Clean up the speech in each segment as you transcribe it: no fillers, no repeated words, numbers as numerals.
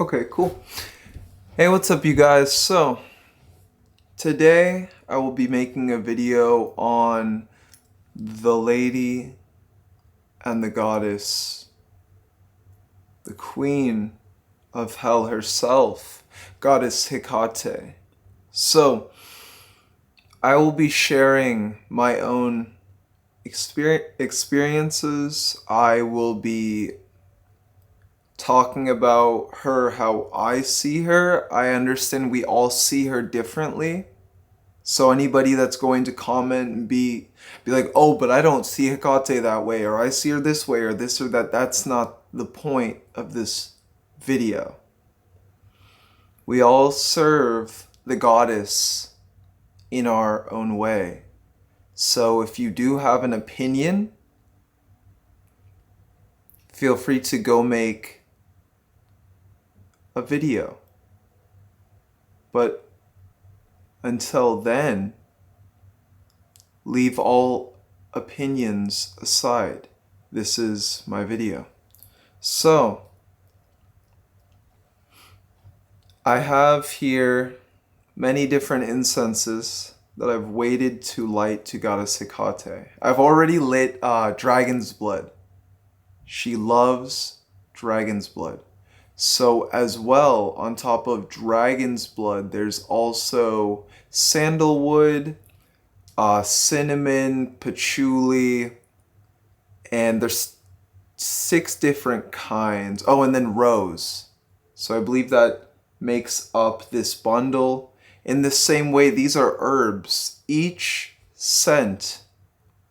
Okay, cool. Hey, what's up, you guys? So, today I will be making a video on the lady and the goddess, the queen of hell herself, Goddess Hekate. So, I will be sharing my own experiences. I will be talking about her how I see her. I understand we all see her differently. So anybody that's going to comment and be like, "Oh, but I don't see Hekate that way, or I see her this way, or this or that," that's not the point of this video. We all serve the goddess in our own way. So if you do have an opinion, feel free to go make a video. But until then, leave all opinions aside. This is my video. So, I have here many different incenses that I've waited to light to Goddess Hekate. I've already lit dragon's blood. She loves dragon's blood. So as well, on top of dragon's blood, there's also sandalwood, cinnamon, patchouli, and there's 6 different kinds. Oh, and then rose. So I believe that makes up this bundle. In the same way, these are herbs. Each scent,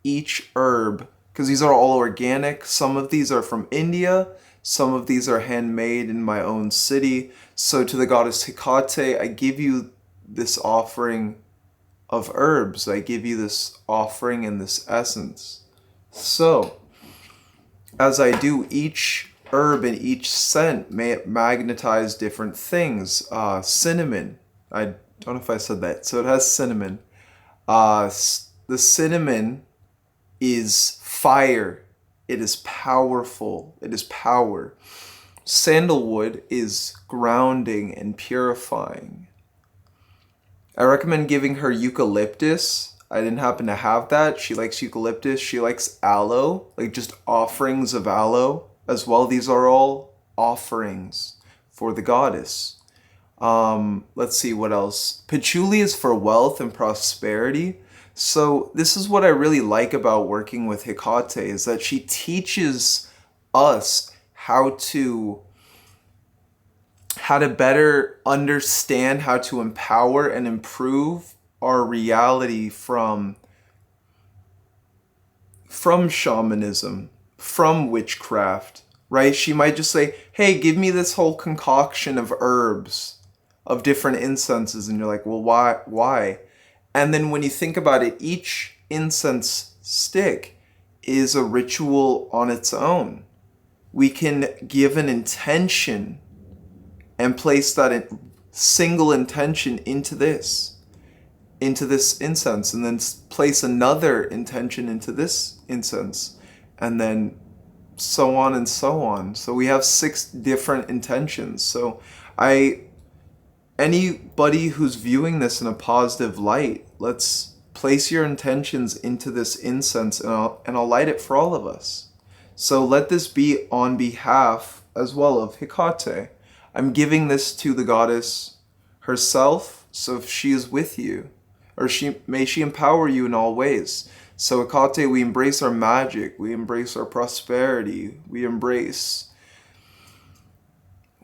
each herb, because these are all organic. Some of these are from India. Some of these are handmade in my own city. So to the goddess Hekate, I give you this offering of herbs. I give you this offering and this essence. So, as I do, each herb and each scent may magnetize different things. Cinnamon. I don't know if I said that. So it has cinnamon. The cinnamon is fire. It is powerful. It is power. Sandalwood is grounding and purifying. I recommend giving her eucalyptus. I didn't happen to have that. She likes eucalyptus. She likes aloe, like just offerings of aloe as well. These are all offerings for the goddess. Let's see what else. Patchouli is for wealth and prosperity. So this is what I really like about working with Hekate, is that she teaches us how to better understand, how to empower and improve our reality from shamanism, from witchcraft, right? She might just say, "Hey, give me this whole concoction of herbs, of different incenses," and you're like, "Well, why?" And then when you think about it, each incense stick is a ritual on its own. We can give an intention and place that single intention into this incense, and then place another intention into this incense, and then so on and so on. So we have 6 different intentions. So anybody who's viewing this in a positive light, let's place your intentions into this incense, and I'll light it for all of us. So let this be on behalf as well of Hekate. I'm giving this to the goddess herself, so if she is with you, or may she empower you in all ways. So Hekate, we embrace our magic, we embrace our prosperity, we embrace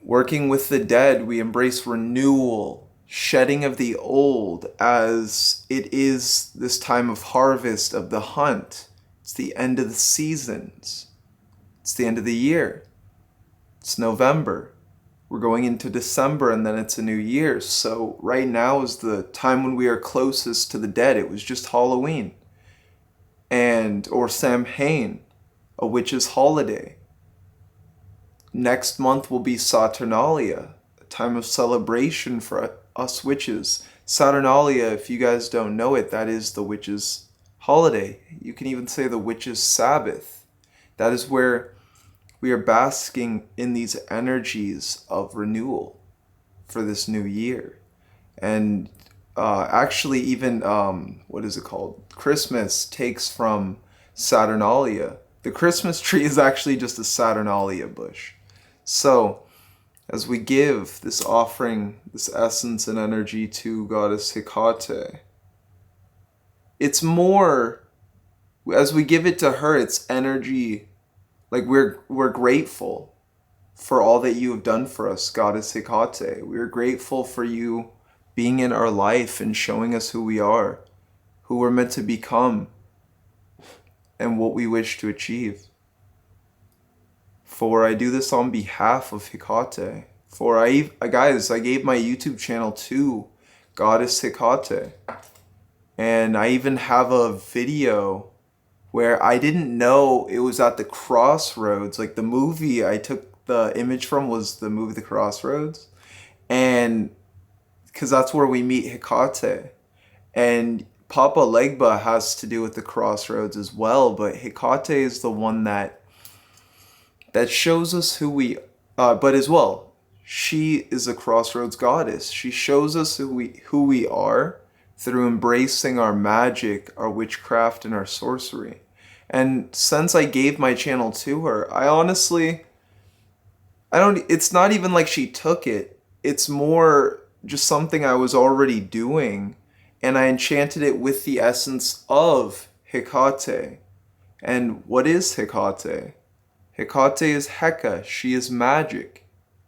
working with the dead, we embrace renewal, shedding of the old, as it is this time of harvest, of the hunt. It's the end of the seasons. It's the end of the year. It's November. We're going into December, and then it's a new year. So right now is the time when we are closest to the dead. It was just Halloween, or Samhain, a witch's holiday. Next month will be Saturnalia, a time of celebration for us witches. Saturnalia, if you guys don't know it, that is the witches' holiday. You can even say the witches' Sabbath. That is where we are basking in these energies of renewal for this new year. And actually, even what is it called? Christmas takes from Saturnalia. The Christmas tree is actually just a Saturnalia bush. So, as we give this offering, this essence and energy to Goddess Hekate, it's more, as we give it to her, it's energy, like we're grateful for all that you have done for us, Goddess Hekate. We're grateful for you being in our life and showing us who we are, who we're meant to become, and what we wish to achieve. For I do this on behalf of Hekate. For I gave my YouTube channel to Goddess Hekate. And I even have a video where I didn't know it was at the crossroads. Like the movie I took the image from was the movie The Crossroads. And because that's where we meet Hekate. And Papa Legba has to do with the crossroads as well. But Hekate is the one that shows us who we but as well, she is a crossroads goddess. She shows us who we are through embracing our magic, our witchcraft, and our sorcery. And since I gave my channel to her, it's not even like she took it. It's more just something I was already doing, and I enchanted it with the essence of Hekate. And what is Hekate? Hekate is Heka. She is magic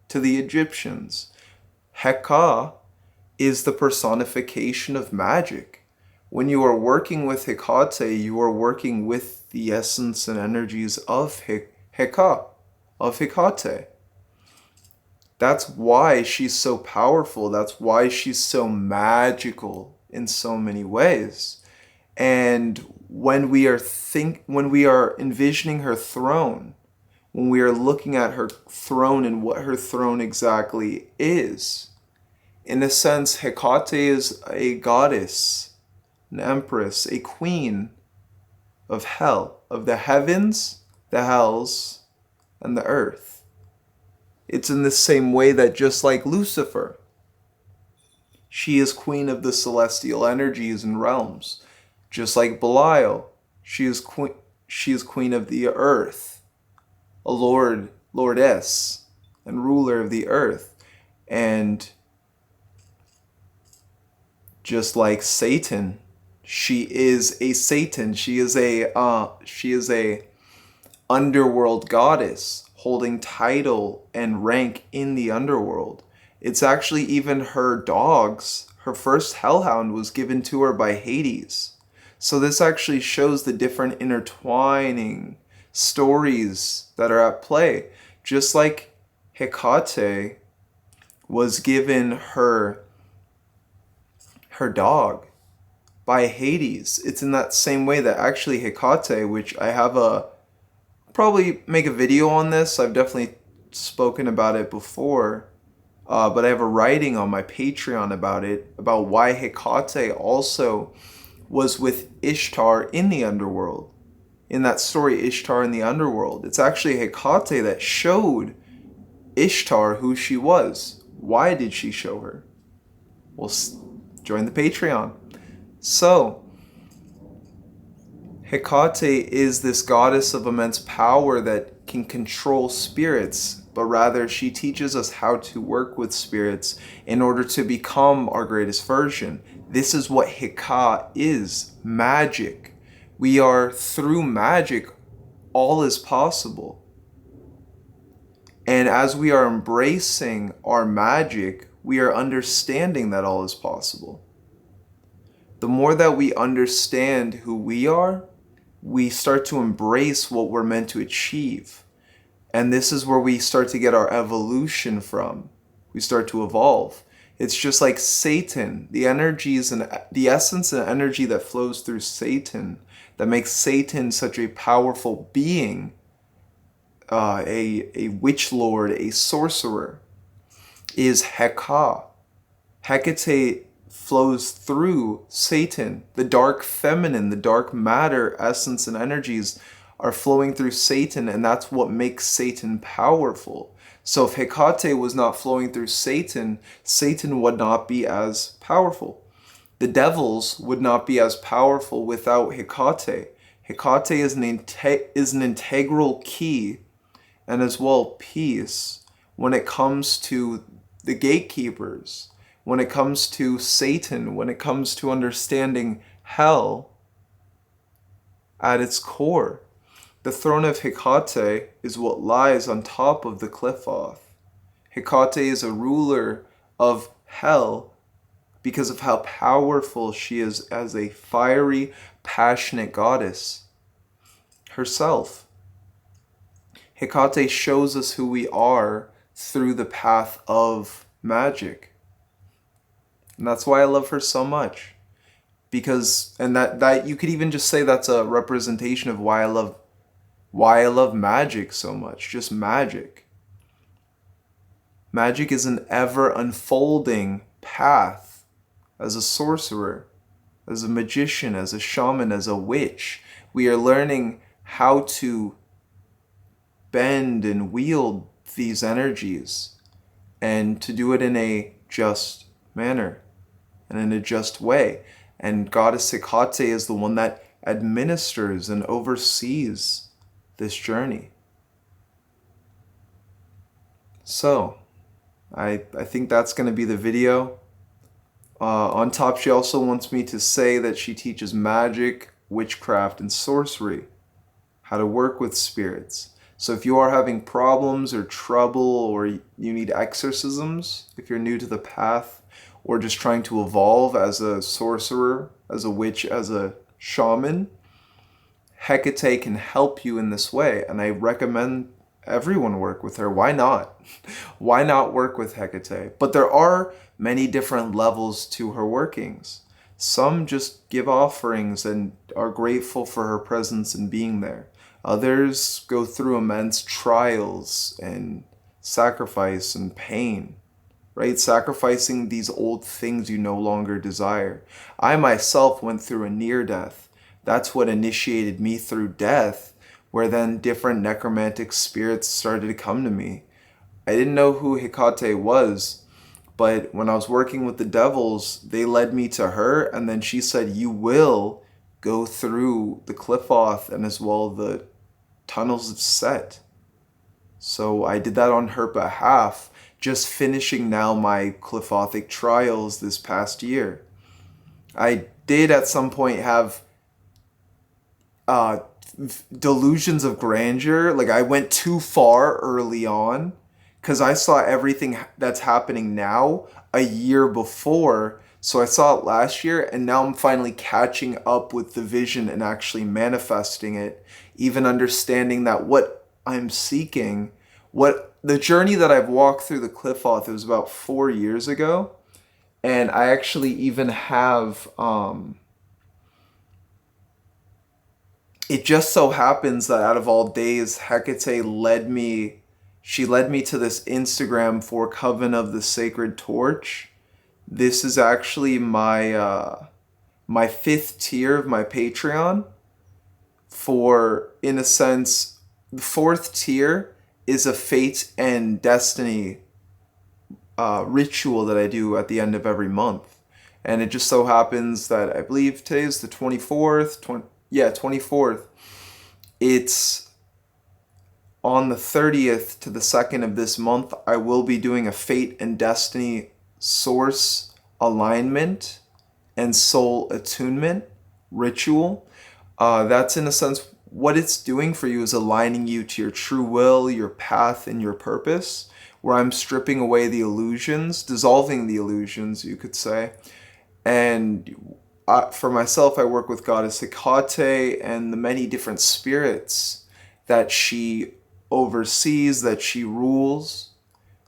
to the Egyptians. Heka is the personification of magic. When you are working with Hekate, you are working with the essence and energies of Heka, of Hekate. That's why she's so powerful. That's why she's so magical in so many ways. And when we are envisioning her throne, when we are looking at her throne and what her throne exactly is, in a sense, Hekate is a goddess, an empress, a queen of hell, of the heavens, the hells, and the earth. It's in the same way that just like Lucifer, she is queen of the celestial energies and realms. Just like Belial, she is queen of the earth, a lordess, and ruler of the earth. And just like Satan, she is a Satan. She is a underworld goddess holding title and rank in the underworld. It's actually even her dogs. Her first hellhound was given to her by Hades. So this actually shows the different intertwining stories that are at play. Just like Hekate was given her dog by Hades, it's in that same way that actually Hekate, which I have probably make a video on this. I've definitely spoken about it before, but I have a writing on my Patreon about it, about why Hekate also was with Ishtar in the underworld. In that story, Ishtar in the underworld, it's actually Hekate that showed Ishtar who she was. Why did she show her? Well, join the Patreon. So, Hekate is this goddess of immense power that can control spirits, but rather she teaches us how to work with spirits in order to become our greatest version. This is what Heka is, magic. We are, through magic, all is possible. And as we are embracing our magic, we are understanding that all is possible. The more that we understand who we are, we start to embrace what we're meant to achieve. And this is where we start to get our evolution from. We start to evolve. It's just like Satan, the energies and the essence and energy that flows through Satan, that makes Satan such a powerful being, a witch lord, a sorcerer, is Heka. Hekate flows through Satan. The dark feminine, the dark matter, essence, and energies are flowing through Satan, and that's what makes Satan powerful. So if Hekate was not flowing through Satan, Satan would not be as powerful. The devils would not be as powerful without Hekate. Hekate is an integral key, and as well peace, when it comes to the gatekeepers, when it comes to Satan, when it comes to understanding hell at its core. The throne of Hekate is what lies on top of the Qliphoth. Hekate is a ruler of hell because of how powerful she is as a fiery, passionate goddess herself. Hekate shows us who we are through the path of magic. And that's why I love her so much. Because, and that you could even just say that's a representation of why I love magic so much. Just magic. Magic is an ever unfolding path. As a sorcerer, as a magician, as a shaman, as a witch, we are learning how to bend and wield these energies and to do it in a just manner and in a just way. And Goddess Hekate is the one that administers and oversees this journey. So, I think that's going to be the video. On top, she also wants me to say that she teaches magic, witchcraft, and sorcery, how to work with spirits. So if you are having problems or trouble, or you need exorcisms, if you're new to the path, or just trying to evolve as a sorcerer, as a witch, as a shaman, Hekate can help you in this way, and I recommend everyone work with her. Why not? Why not work with Hekate? But there are many different levels to her workings. Some just give offerings and are grateful for her presence and being there. Others go through immense trials and sacrifice and pain, right? Sacrificing these old things you no longer desire. I myself went through a near death. That's what initiated me through death, where then different necromantic spirits started to come to me. I didn't know who Hekate was, but when I was working with the devils, they led me to her, and then she said, you will go through the Qliphoth and as well the tunnels of Set. So I did that on her behalf, just finishing now my Qliphothic trials this past year. I did at some point have delusions of grandeur. Like I went too far early on because I saw everything that's happening now a year before. So I saw it last year, and now I'm finally catching up with the vision and actually manifesting it, even understanding that what I'm seeking, what the journey that I've walked through the Qliphoth, it was about 4 years ago. And I actually even have, it just so happens that out of all days, Hekate led me to this Instagram for Coven of the Sacred Torch. This is actually my my 5th tier of my Patreon. For, in a sense, the 4th tier is a fate and destiny ritual that I do at the end of every month. And it just so happens that I believe today is the 24th. 24th. It's on the 30th to the 2nd of this month. I will be doing a fate and destiny source alignment and soul attunement ritual. That's in a sense what it's doing for you is aligning you to your true will, your path, and your purpose, where I'm stripping away the illusions, dissolving the illusions, you could say. And for myself, I work with Goddess Hekate and the many different spirits that she oversees, that she rules,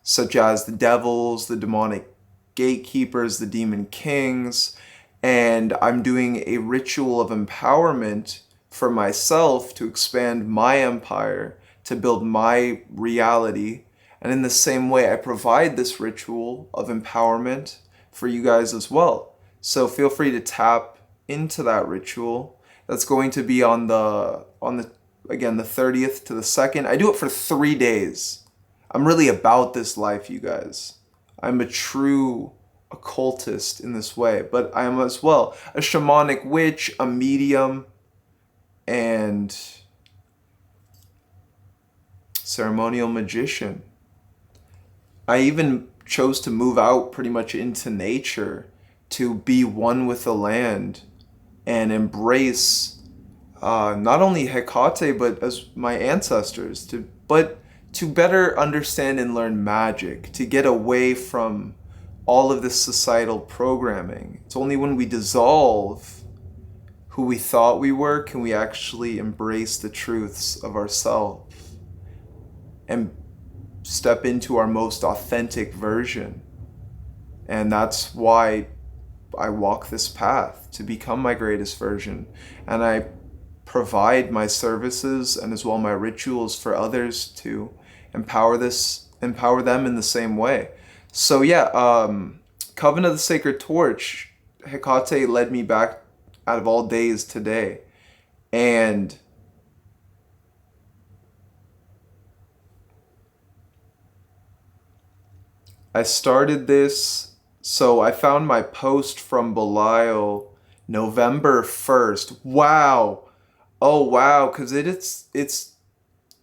such as the devils, the demonic gatekeepers, the demon kings. And I'm doing a ritual of empowerment for myself to expand my empire, to build my reality. And in the same way, I provide this ritual of empowerment for you guys as well. So feel free to tap into that ritual. That's going to be on the again, the 30th to the 2nd. I do it for 3 days. I'm really about this life, you guys. I'm a true occultist in this way, but I am as well a shamanic witch, a medium, and ceremonial magician. I even chose to move out pretty much into nature to be one with the land and embrace not only Hekate but as my ancestors, to better understand and learn magic, to get away from all of this societal programming. It's only when we dissolve who we thought we were can we actually embrace the truths of ourselves and step into our most authentic version. And that's why I walk this path to become my greatest version. And I provide my services and as well my rituals for others to empower them in the same way. So yeah, Coven of the Sacred Torch, Hekate led me back out of all days today. And I started this, so I found my post from Belial November 1st. Wow. Oh wow, because it's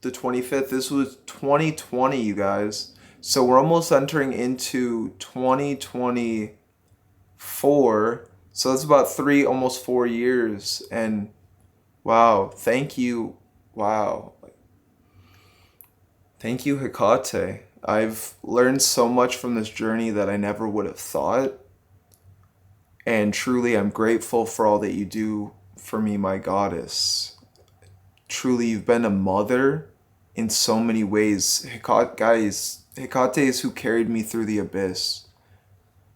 the 25th. This was 2020, you guys. So we're almost entering into 2024. So that's about almost 4 years. And wow, thank you. Wow. Thank you, Hekate. I've learned so much from this journey that I never would have thought. And truly, I'm grateful for all that you do for me, my goddess. Truly, you've been a mother in so many ways. Hekate is who carried me through the abyss.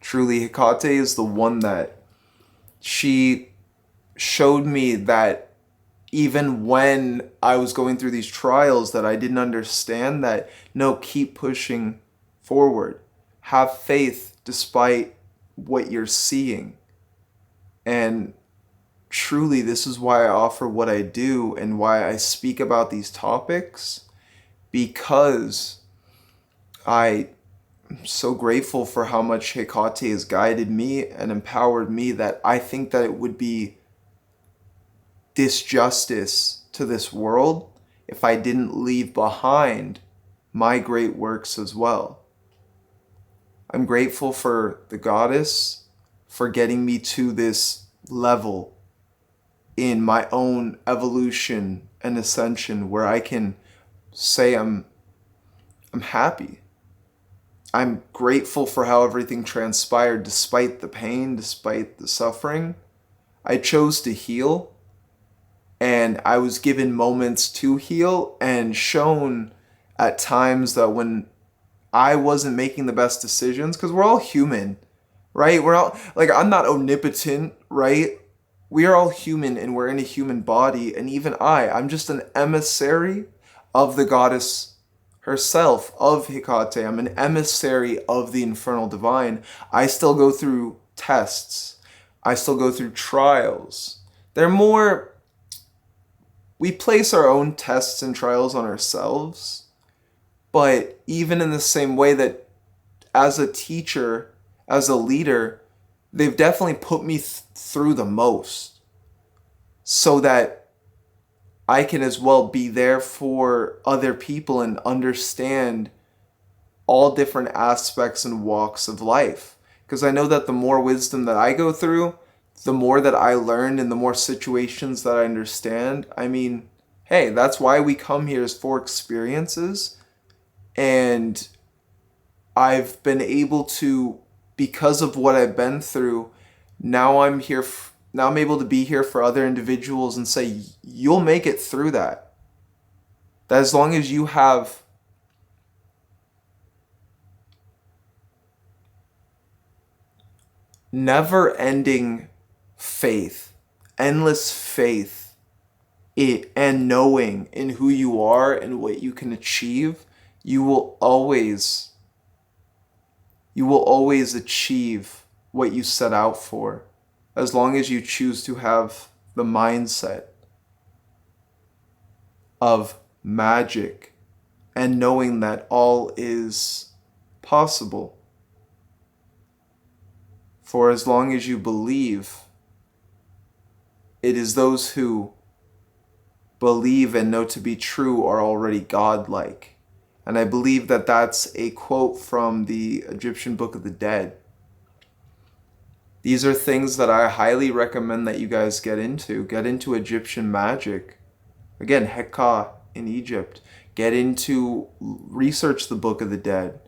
Truly, Hekate is the one that she showed me that even when I was going through these trials that I didn't understand, that no, keep pushing forward. Have faith despite what you're seeing. And truly, this is why I offer what I do and why I speak about these topics, because I'm so grateful for how much Hekate has guided me and empowered me that I think that it would be disjustice to this world if I didn't leave behind my great works as well. I'm grateful for the goddess for getting me to this level in my own evolution and ascension where I can say I'm happy. I'm grateful for how everything transpired despite the pain, despite the suffering. I chose to heal, and I was given moments to heal and shown at times that when I wasn't making the best decisions, because we're all human, right? We're all, like, I'm not omnipotent, right? We are all human and we're in a human body, and even I'm just an emissary of the goddess herself, of Hekate. I'm an emissary of the infernal divine. I still go through tests. I still go through trials. We place our own tests and trials on ourselves, but even in the same way that as a teacher, as a leader, they've definitely put me through the most so that I can as well be there for other people and understand all different aspects and walks of life. Because I know that the more wisdom that I go through, the more that I learn and the more situations that I understand. I mean, hey, that's why we come here, is for experiences. And I've been able to, because of what I've been through, now I'm here. Now I'm able to be here for other individuals and say, you'll make it through that. That as long as you have never-ending faith, endless faith, and knowing in who you are and what you can achieve, you will always achieve what you set out for, as long as you choose to have the mindset. of magic and knowing that all is possible. For as long as you believe, it is those who believe and know to be true are already godlike. And I believe that that's a quote from the Egyptian Book of the Dead. These are things that I highly recommend that you guys get into. Get into Egyptian magic. Again, Hekate in Egypt. Get into, research the Book of the Dead.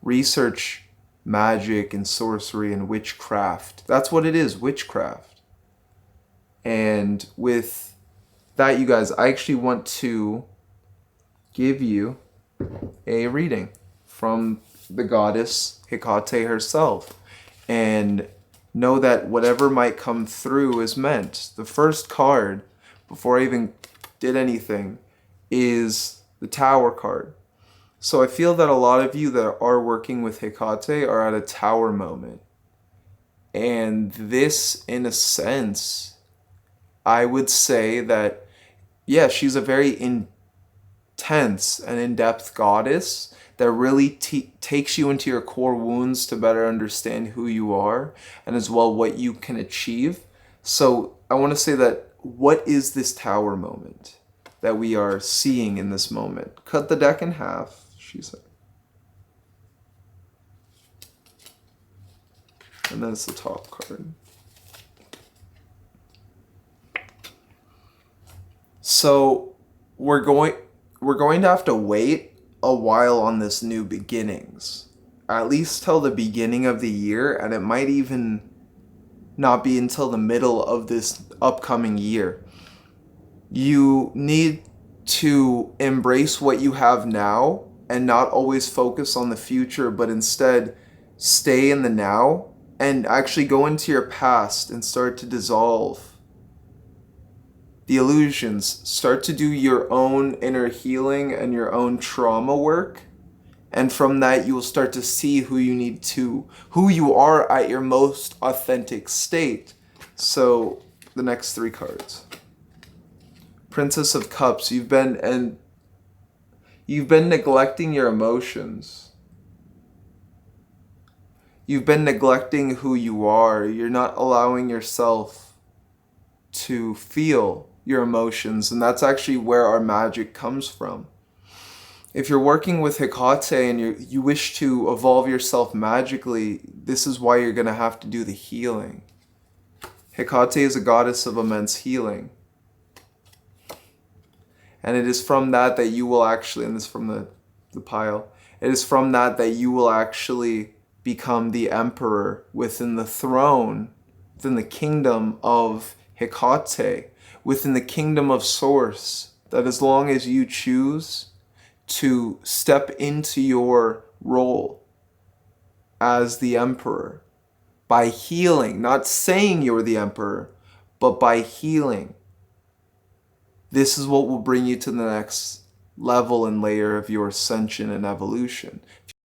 Research magic and sorcery and witchcraft. That's what it is, witchcraft. And with that, you guys, I actually want to give you a reading from the goddess Hekate herself. And know that whatever might come through is meant. The first card, before I even did anything, is the Tower card. So I feel that a lot of you that are working with Hekate are at a Tower moment. And this, in a sense, I would say that, yeah, she's a very intense and in-depth goddess that really takes you into your core wounds to better understand who you are and as well what you can achieve. So I want to say that, what is this Tower moment that we are seeing in this moment? Cut the deck in half, she said. And then it's the top card. So we're going to have to wait a while on this new beginnings, at least till the beginning of the year, and it might even not be until the middle of this upcoming year. You need to embrace what you have now and not always focus on the future, but instead stay in the now and actually go into your past and start to dissolve the illusions. Start to do your own inner healing and your own trauma work. And from that, you will start to see who you are at your most authentic state. So the next three cards. Princess of Cups, you've been neglecting your emotions. You've been neglecting who you are. You're not allowing yourself to feel your emotions, and that's actually where our magic comes from. If you're working with Hekate and you wish to evolve yourself magically, this is why you're going to have to do the healing. Hekate is a goddess of immense healing. And it is from that you will actually, and this is from the pile, it is from that you will actually become the emperor within the throne, within the kingdom of Hekate, within the kingdom of Source, that as long as you choose to step into your role as the emperor, by healing, not saying you're the emperor, but by healing, this is what will bring you to the next level and layer of your ascension and evolution.